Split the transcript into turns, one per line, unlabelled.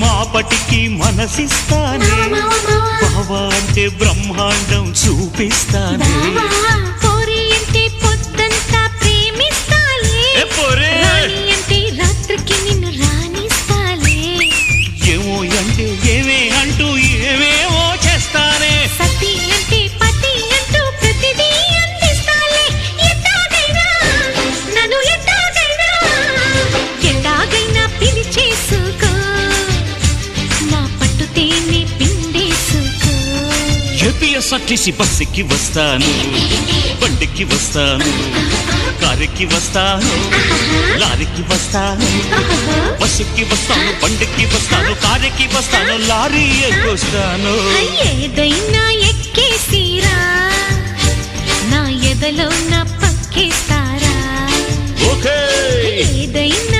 మాపటికి మనసిస్తానే, బావా అంటే బ్రహ్మాండం చూపిస్తానే,
పోరి అంటే పొద్దంతా ప్రేమిస్తాలే, రాణి అంటే రాత్రికి నిన్ను రాణిస్తాలే,
ఏమో అంటే ఏమే అంటూ ఏమేమో చేస్తానే,
సతి అంటే పతి అంటూ ప్రతిదీ అందిస్తాలే, ఎట్టాగైనా నన్ను ఎట్టాగైనా పిలిచేసుకో, నా పట్టుతేనే పిండేసుకో.
ఏపీఎస్ఆర్టీసీ బస్సుకి వస్తాను, బండికి వస్తాను, కారుకి వస్తాను, లారీకి వస్తాను, బస్సుకి వస్తాను, బండికి వస్తాను, కారుకి వస్తాను, లారీ ఎక్కొస్తాను.
ఏదైనా ఎక్కేసిరా, నా ఎదలో నా పక్కేస్తారా,
ఓకే
ఏదైనా